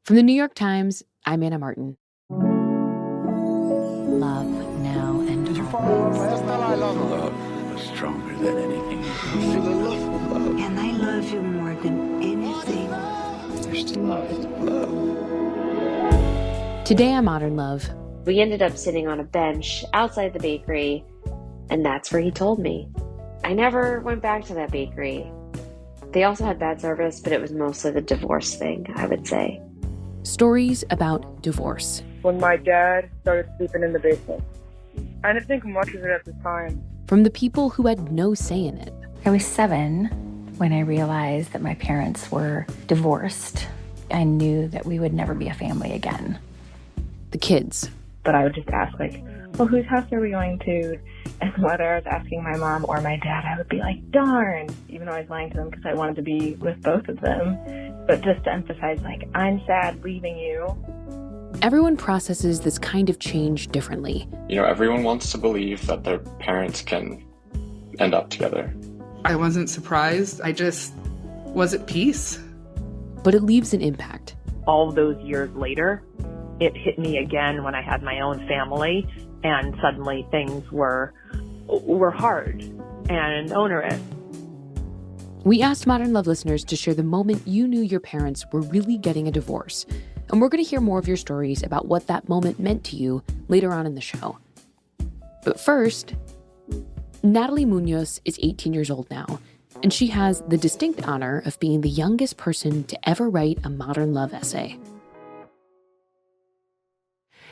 From the New York Times, I'm Anna Martin. Love now and did you follow Love was stronger than anything. You feel in love with love. And I love you more than anything. There's still love. Today on Modern Love. We ended up sitting on a bench outside the bakery, and that's where he told me. I never went back to that bakery. They also had bad service, but it was mostly the divorce thing, I would say. Stories about divorce. When my dad started sleeping in the basement. I didn't think much of it at the time. From the people who had no say in it. I was 7 when I realized that my parents were divorced. I knew that we would never be a family again. The kids. But I would just ask, like, well, whose house are we going to? And whether I was asking my mom or my dad, I would be like, darn, even though I was lying to them because I wanted to be with both of them. But just to emphasize, like, I'm sad leaving you. Everyone processes this kind of change differently. You know, everyone wants to believe that their parents can end up together. I wasn't surprised. I just was at peace. But it leaves an impact. All those years later, it hit me again when I had my own family, and suddenly things were hard and onerous. We asked Modern Love listeners to share the moment you knew your parents were really getting a divorce. And we're going to hear more of your stories about what that moment meant to you later on in the show. But first, Natalie Muñoz is 18 years old now, and she has the distinct honor of being the youngest person to ever write a Modern Love essay.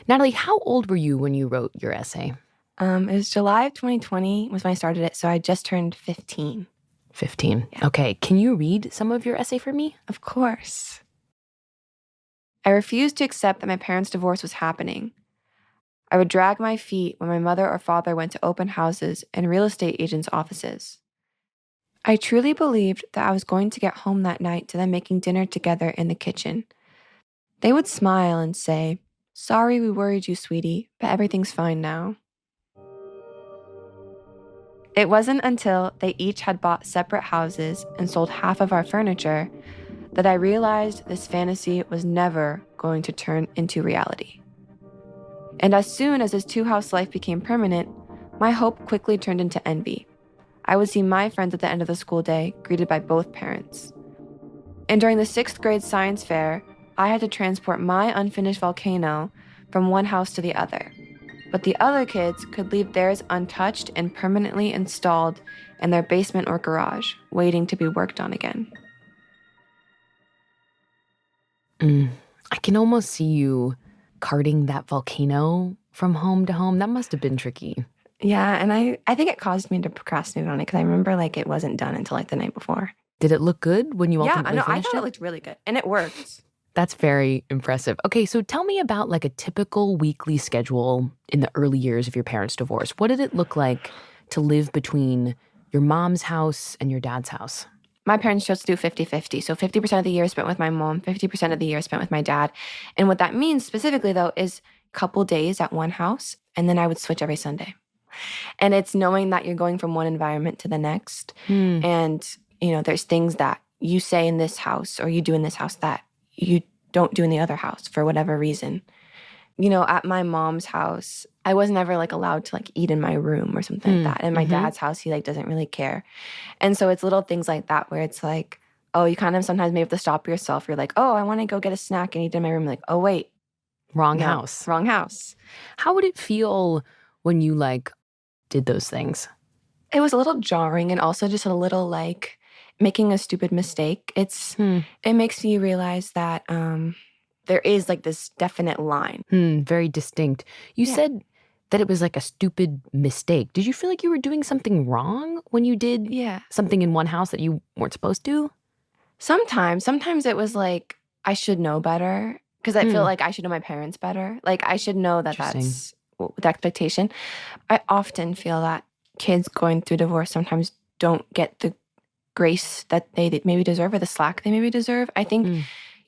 Natalie, how old were you when you wrote your essay? It was July of 2020 was when I started it, so I just turned 15. 15. Yeah. Okay, can you read some of your essay for me? Of course. I refused to accept that my parents' divorce was happening. I would drag my feet when my mother or father went to open houses and real estate agents' offices. I truly believed that I was going to get home that night to them making dinner together in the kitchen. They would smile and say, "Sorry we worried you, sweetie, but everything's fine now." It wasn't until they each had bought separate houses and sold half of our furniture that I realized this fantasy was never going to turn into reality. And as soon as this two-house life became permanent, my hope quickly turned into envy. I would see my friends at the end of the school day greeted by both parents. And during the 6th grade science fair, I had to transport my unfinished volcano from one house to the other. But the other kids could leave theirs untouched and permanently installed in their basement or garage, waiting to be worked on again. I can almost see you carting that volcano from home to home. That must have been tricky. Yeah, and I think it caused me to procrastinate on it because I remember like it wasn't done until like the night before. Did it look good when you ultimately finished it? I thought it looked really good, and it worked. That's very impressive. Okay, so tell me about like a typical weekly schedule in the early years of your parents' divorce. What did it look like to live between your mom's house and your dad's house? My parents chose to do 50-50. So 50% of the year spent with my mom, 50% of the year spent with my dad. And what that means specifically, though, is a couple days at one house, and then I would switch every Sunday. And it's knowing that you're going from one environment to the next. And, you know, there's things that you say in this house or you do in this house that you don't do in the other house for whatever reason. You know, at my mom's house, I was never like allowed to like eat in my room or something like that. In my dad's house, he like doesn't really care. And so it's little things like that where it's like, oh, you kind of sometimes may have to stop yourself. You're like, oh, I want to go get a snack and eat in my room. Like, oh, wait. Wrong house. Wrong house. How would it feel when you like did those things? It was a little jarring and also just a little like making a stupid mistake. It makes you realize that there is like this definite line. Very distinct. You said that it was like a stupid mistake. Did you feel like you were doing something wrong when you did something in one house that you weren't supposed to? Sometimes it was like, I should know better because I feel like I should know my parents better. Like I should know that that's the expectation. I often feel that kids going through divorce sometimes don't get the grace that they maybe deserve or the slack they maybe deserve. I think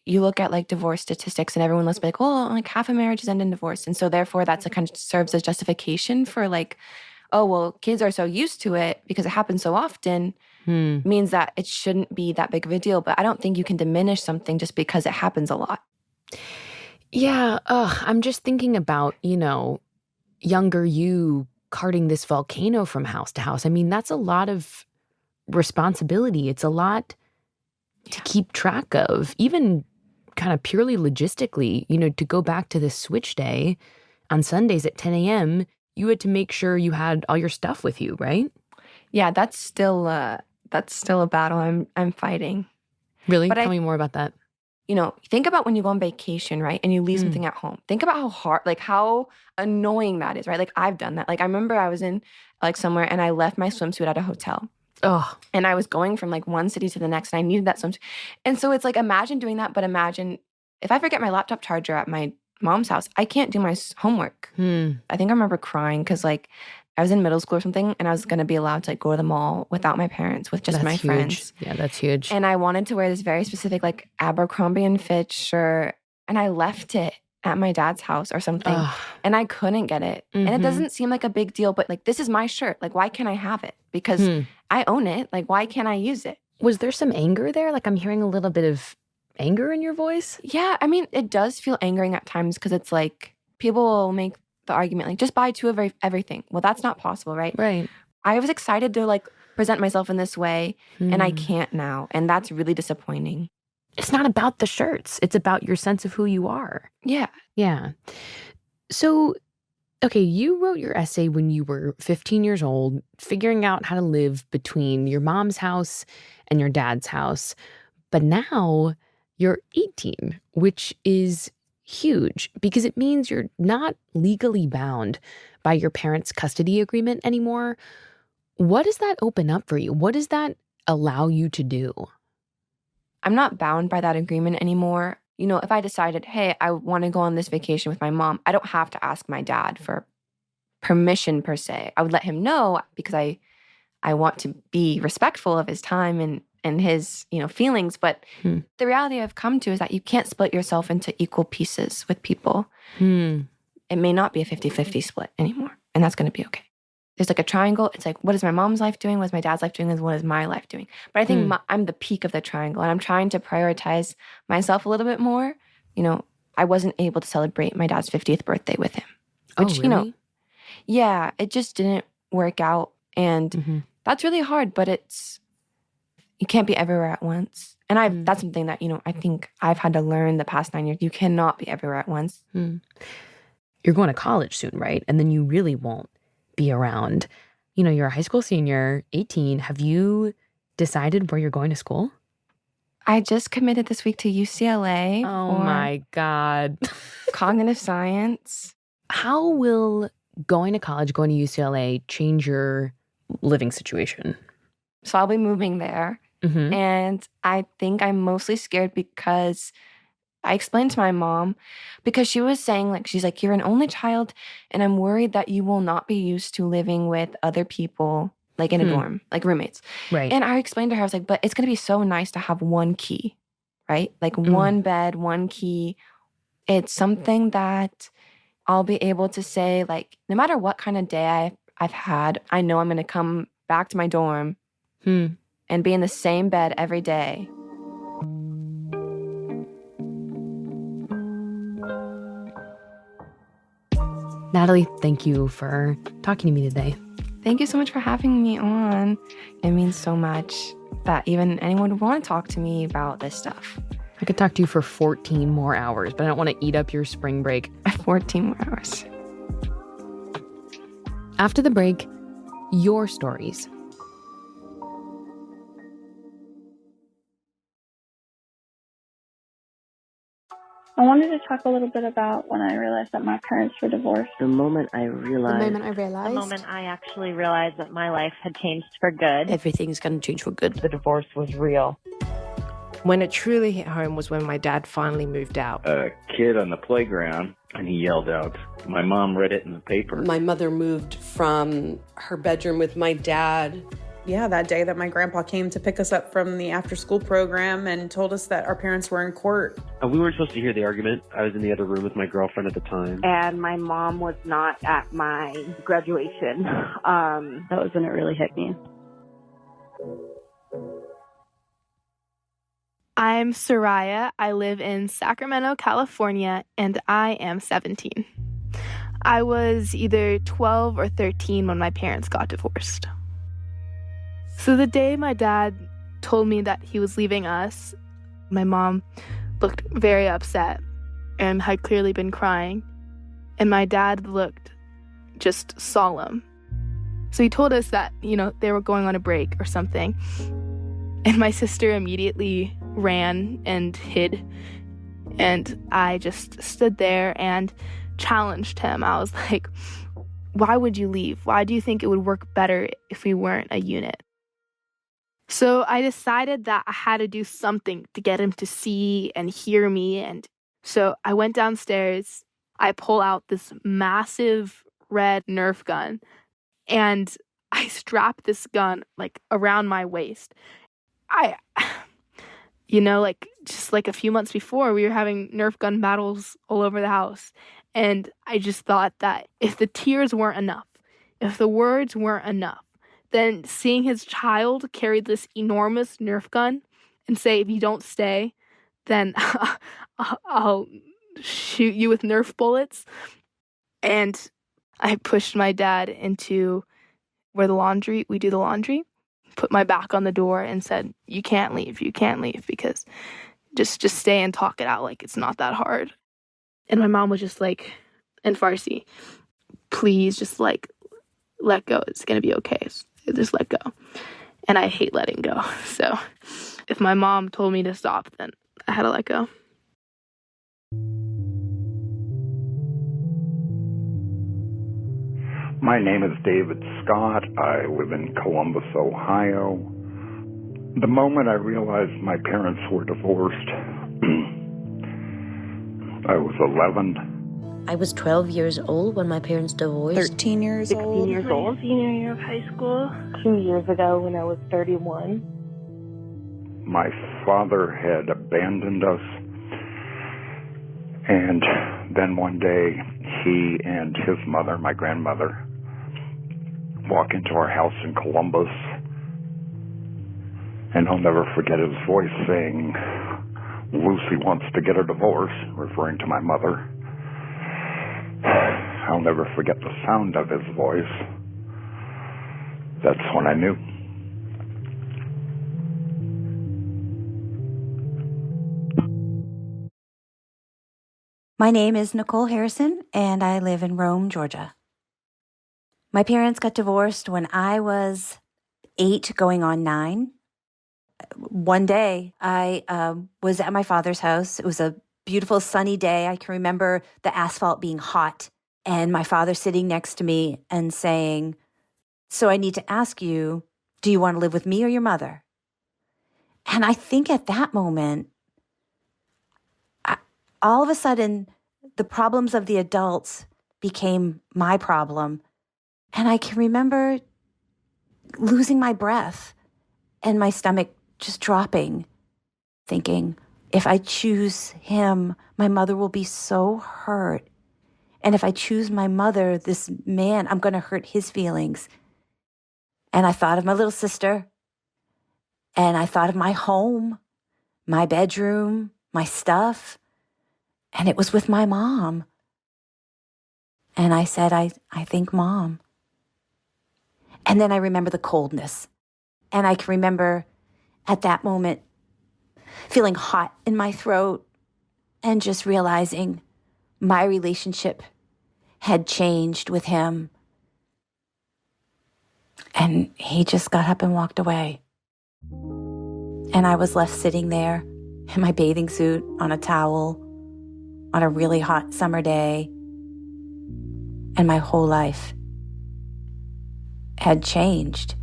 you look at like divorce statistics and everyone looks like, well, like half of marriages end in divorce. And so therefore that's a kind of serves as justification for like, oh, well, kids are so used to it because it happens so often means that it shouldn't be that big of a deal. But I don't think you can diminish something just because it happens a lot. Yeah, I'm just thinking about, younger you carting this volcano from house to house. I mean, that's a lot of responsibility. It's a lot to keep track of, even kind of purely logistically, to go back to this switch day on Sundays at 10 a.m., you had to make sure you had all your stuff with you, right? Yeah, that's still a battle I'm fighting. Really? Tell me more about that. Think about when you go on vacation, right? And you leave something at home. Think about how hard, how annoying that is, right? Like, I've done that. Like, I remember I was in somewhere and I left my swimsuit at a hotel. Oh. And I was going from one city to the next and I needed that swimsuit. And so it's imagine doing that, but imagine if I forget my laptop charger at my mom's house, I can't do my homework. I think I remember crying because I was in middle school or something and I was going to be allowed to go to the mall without my parents, with just my friends. Yeah, that's huge. And I wanted to wear this very specific Abercrombie & Fitch shirt, and I left it at my dad's house or something, and I couldn't get it. And it doesn't seem like a big deal, but this is my shirt. Why can't I have it? Because I own it. Why can't I use it? Was there some anger there? I'm hearing a little bit of anger in your voice. Yeah, I mean, it does feel angering at times because it's people will make the argument just buy two of everything. Well, that's not possible, right? Right. I was excited to present myself in this way, and I can't now, and that's really disappointing. It's not about the shirts. It's about your sense of who you are. Yeah. Yeah. So, okay, you wrote your essay when you were 15 years old, figuring out how to live between your mom's house and your dad's house. But now you're 18, which is huge because it means you're not legally bound by your parents' custody agreement anymore. What does that open up for you? What does that allow you to do? I'm not bound by that agreement anymore. If I decided, hey, I want to go on this vacation with my mom, I don't have to ask my dad for permission per se. I would let him know because I want to be respectful of his time and his, feelings. But the reality I've come to is that you can't split yourself into equal pieces with people. It may not be a 50-50 split anymore, and that's going to be okay. There's a triangle. It's what is my mom's life doing? What is my dad's life doing? And what is my life doing? But I think I'm the peak of the triangle, and I'm trying to prioritize myself a little bit more. I wasn't able to celebrate my dad's 50th birthday with him. Which, really? Yeah, it just didn't work out. And that's really hard, but you can't be everywhere at once. And that's something that, I think I've had to learn the past 9 years. You cannot be everywhere at once. You're going to college soon, right? And then you really won't be around. You're a high school senior, 18. Have you decided where you're going to school? I just committed this week to UCLA. Oh my God. Cognitive science. How will going to college, going to UCLA change your living situation? So I'll be moving there. And I think I'm mostly scared because I explained to my mom, because she was saying, she's you're an only child, and I'm worried that you will not be used to living with other people, in a dorm, roommates. Right. And I explained to her, I was but it's going to be so nice to have one key, right? One bed, one key. It's something that I'll be able to say, no matter what kind of day I've had, I know I'm going to come back to my dorm and be in the same bed every day. Natalie, thank you for talking to me today. Thank you so much for having me on. It means so much that even anyone would want to talk to me about this stuff. I could talk to you for 14 more hours, but I don't want to eat up your spring break. 14 more hours. After the break, your stories. I wanted to talk a little bit about when I realized that my parents were divorced. The moment I realized. The moment I actually realized that my life had changed for good. Everything's going to change for good. The divorce was real. When it truly hit home was when my dad finally moved out. A kid on the playground, and he yelled out. My mom read it in the paper. My mother moved from her bedroom with my dad. Yeah, that day that my grandpa came to pick us up from the after-school program and told us that our parents were in court. We weren't supposed to hear the argument. I was in the other room with my girlfriend at the time. And my mom was not at my graduation. That was when it really hit me. I'm Soraya. I live in Sacramento, California, and I am 17. I was either 12 or 13 when my parents got divorced. So the day my dad told me that he was leaving us, my mom looked very upset and had clearly been crying, and my dad looked just solemn. So he told us that, they were going on a break or something. And my sister immediately ran and hid. And I just stood there and challenged him. I was like, why would you leave? Why do you think it would work better if we weren't a unit? So I decided that I had to do something to get him to see and hear me. And so I went downstairs. I pull out this massive red Nerf gun, and I strapped this gun around my waist. Just a few months before, we were having Nerf gun battles all over the house. And I just thought that if the tears weren't enough, if the words weren't enough, then seeing his child carry this enormous Nerf gun and say, if you don't stay, then I'll shoot you with Nerf bullets. And I pushed my dad into where we do the laundry, put my back on the door and said, you can't leave, because just stay and talk it out, it's not that hard. And my mom was just in Farsi, please just let go, it's gonna be okay, just let go. And I hate letting go, so if my mom told me to stop, then I had to let go. My name is David Scott. I live in Columbus, Ohio. The moment I realized my parents were divorced, I was 11. I was 12 years old when my parents divorced. 13 years 16 old. years old. Senior year of high school. 2 years ago when I was 31. My father had abandoned us. And then one day, he and his mother, my grandmother, walk into our house in Columbus. And I'll never forget his voice saying, Lucy wants to get a divorce, referring to my mother. I'll never forget the sound of his voice. That's when I knew. My name is Nicole Harrison, and I live in Rome, Georgia. My parents got divorced when I was 8 going on 9. One day, I was at my father's house. It was a beautiful sunny day. I can remember the asphalt being hot and my father sitting next to me and saying, so I need to ask you, do you want to live with me or your mother? And I think at that moment, all of a sudden, the problems of the adults became my problem. And I can remember losing my breath and my stomach just dropping, thinking, if I choose him, my mother will be so hurt. And if I choose my mother, this man, I'm going to hurt his feelings. And I thought of my little sister, and I thought of my home, my bedroom, my stuff, and it was with my mom. And I said, I think Mom. And then I remember the coldness. And I can remember at that moment feeling hot in my throat and just realizing my relationship had changed with him. And he just got up and walked away. And I was left sitting there in my bathing suit on a towel on a really hot summer day. And my whole life had changed.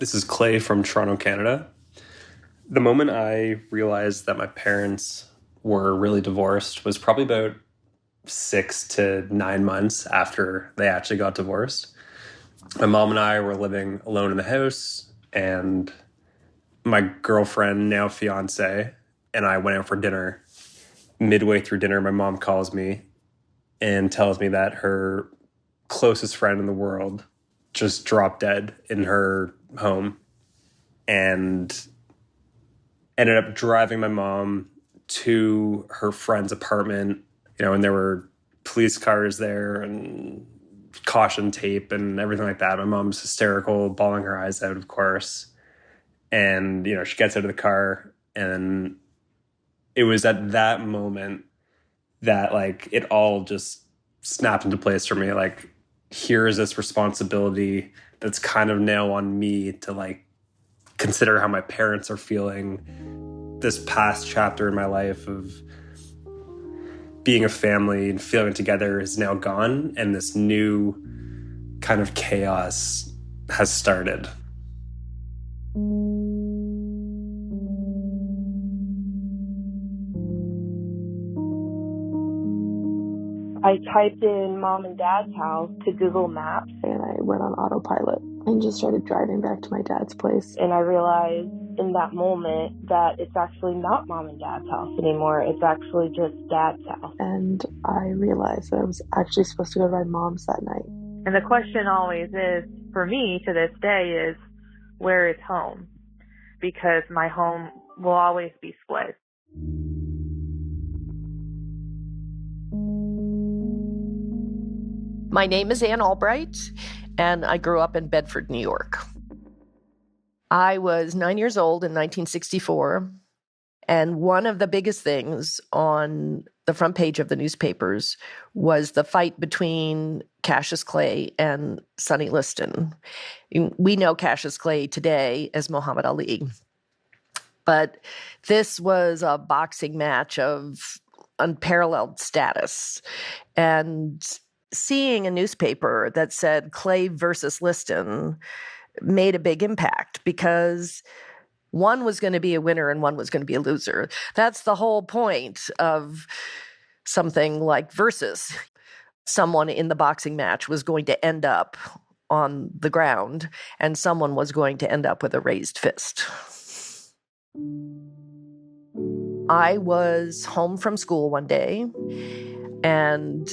This is Clay from Toronto, Canada. The moment I realized that my parents were really divorced was probably about 6 to 9 months after they actually got divorced. My mom and I were living alone in the house, and my girlfriend, now fiance, and I went out for dinner. Midway through dinner, my mom calls me and tells me that her closest friend in the world just dropped dead in her home, and ended up driving my mom to her friend's apartment, and there were police cars there and caution tape and everything like that. My mom's hysterical, bawling her eyes out, of course. And, she gets out of the car, and it was at that moment that, it all just snapped into place for me. Here is this responsibility that's kind of now on me to, consider how my parents are feeling. This past chapter in my life of being a family and feeling together is now gone, and this new kind of chaos has started. I typed in mom and dad's house to Google Maps, and I went on autopilot and just started driving back to my dad's place. And I realized in that moment that it's actually not mom and dad's house anymore. It's actually just dad's house. And I realized that I was actually supposed to go to my mom's that night. And the question always is, for me to this day, is where is home? Because my home will always be split. My name is Ann Albright, and I grew up in Bedford, New York. I was 9 years old in 1964, and one of the biggest things on the front page of the newspapers was the fight between Cassius Clay and Sonny Liston. We know Cassius Clay today as Muhammad Ali, but this was a boxing match of unparalleled status. And seeing a newspaper that said Clay versus Liston made a big impact, because one was going to be a winner and one was going to be a loser. That's the whole point of something like Versus. Someone in the boxing match was going to end up on the ground, and someone was going to end up with a raised fist. I was home from school one day, and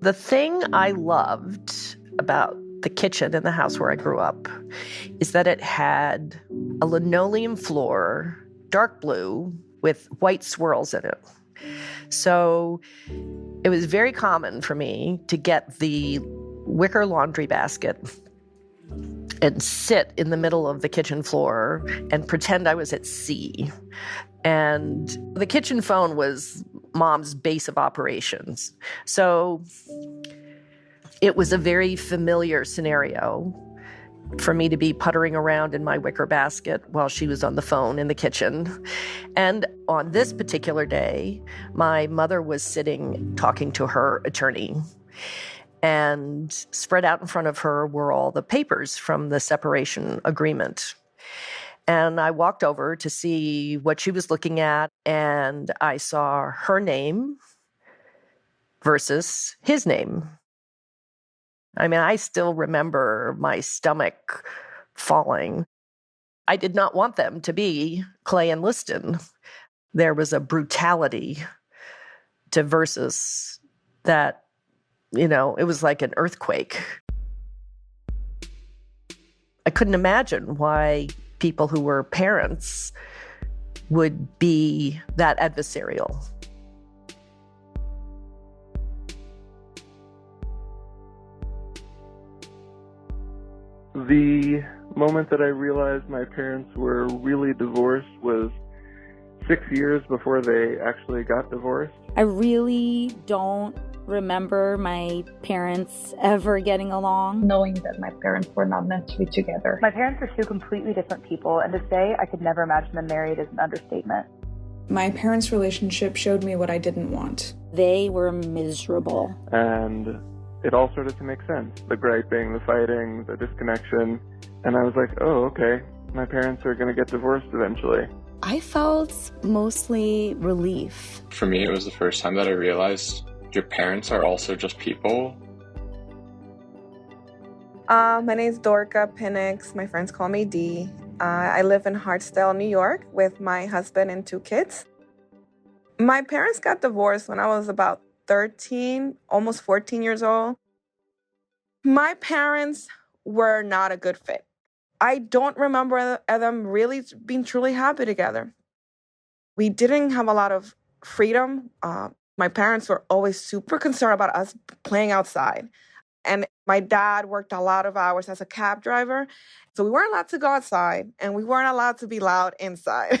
the thing I loved about the kitchen in the house where I grew up is that it had a linoleum floor, dark blue, with white swirls in it. So it was very common for me to get the wicker laundry basket and sit in the middle of the kitchen floor and pretend I was at sea. And the kitchen phone was Mom's base of operations. So it was a very familiar scenario for me to be puttering around in my wicker basket while she was on the phone in the kitchen. And on this particular day, my mother was sitting talking to her attorney. And spread out in front of her were all the papers from the separation agreement. And I walked over to see what she was looking at, and I saw her name versus his name. I mean, I still remember my stomach falling. I did not want them to be Clay and Liston. There was a brutality to Versus that, it was like an earthquake. I couldn't imagine why people who were parents would be that adversarial. The moment that I realized my parents were really divorced was 6 years before they actually got divorced. I really don't remember my parents ever getting along. Knowing that my parents were not meant to be together. My parents are two completely different people, and to say I could never imagine them married is an understatement. My parents' relationship showed me what I didn't want. They were miserable. And it all started to make sense. The griping, the fighting, the disconnection. And I was like, oh, okay, my parents are going to get divorced eventually. I felt mostly relief. For me, it was the first time that I realized your parents are also just people. My name is Dorca Penix. My friends call me Dee. I live in Hartsdale, New York with my husband and 2 kids. My parents got divorced when I was about 13, almost 14 years old. My parents were not a good fit. I don't remember them really being truly happy together. We didn't have a lot of freedom. My parents were always super concerned about us playing outside. And my dad worked a lot of hours as a cab driver. So we weren't allowed to go outside, and we weren't allowed to be loud inside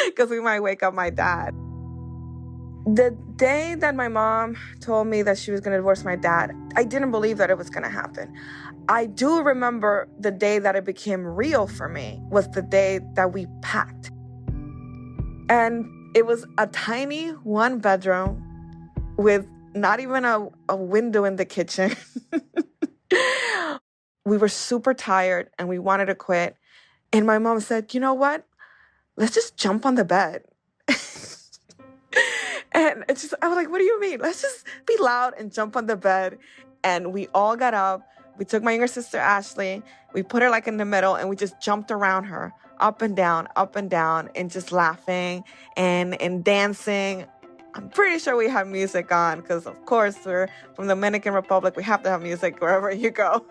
because we might wake up my dad. The day that my mom told me that she was going to divorce my dad, I didn't believe that it was going to happen. I do remember the day that it became real for me was the day that we packed. And it was a tiny one bedroom with not even a window in the kitchen. We were super tired and we wanted to quit. And my mom said, you know what? Let's just jump on the bed. And I was like, what do you mean? Let's just be loud and jump on the bed. And we all got up. We took my younger sister, Ashley. We put her like in the middle and we just jumped around her up and down, and just laughing and dancing. I'm pretty sure we had music on because, of course, we're from the Dominican Republic. We have to have music wherever you go.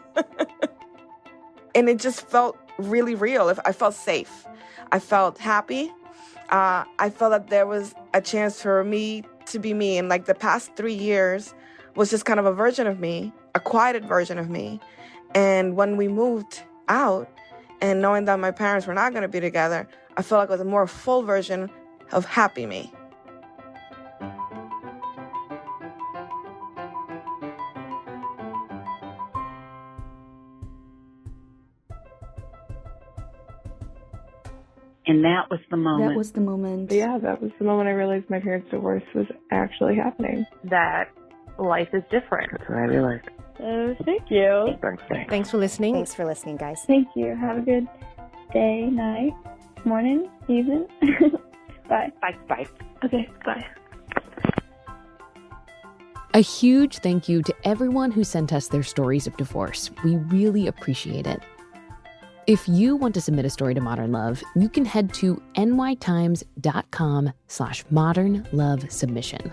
And it just felt really real. I felt safe. I felt happy. I felt that there was a chance for me to be me. And like the past 3 years was just kind of a version of me, a quieted version of me. And when we moved out and knowing that my parents were not going to be together, I felt like it was a more full version of happy me. And that was the moment. That was the moment. Yeah, that was the moment I realized my parents' divorce was actually happening. That life is different. That's what I realized. Thank you. Thanks. Thanks for listening. Thanks for listening, guys. Thank you. Have a good day, night, morning, evening. Bye. Bye. Okay, bye. A huge thank you to everyone who sent us their stories of divorce. We really appreciate it. If you want to submit a story to Modern Love, you can head to nytimes.com/modernlovesubmission.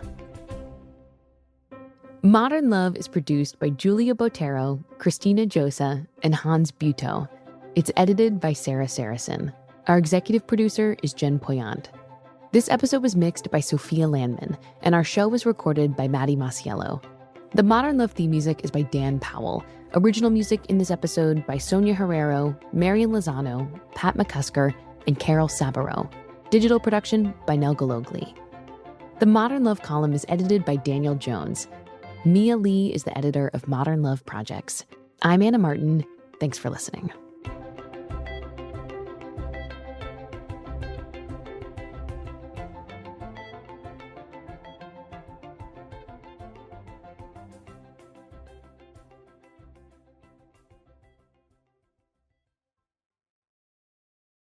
Modern Love is produced by Julia Botero, Christina Josa, and Hans Butow. It's edited by Sarah Saracen. Our executive producer is Jen Poyant. This episode was mixed by Sophia Landman, and our show was recorded by Maddie Masiello. The Modern Love theme music is by Dan Powell. Original music in this episode by Sonia Herrero, Marian Lozano, Pat McCusker, and Carol Sabaro. Digital production by Nel Galogli. The Modern Love column is edited by Daniel Jones. Mia Lee is the editor of Modern Love Projects. I'm Anna Martin. Thanks for listening.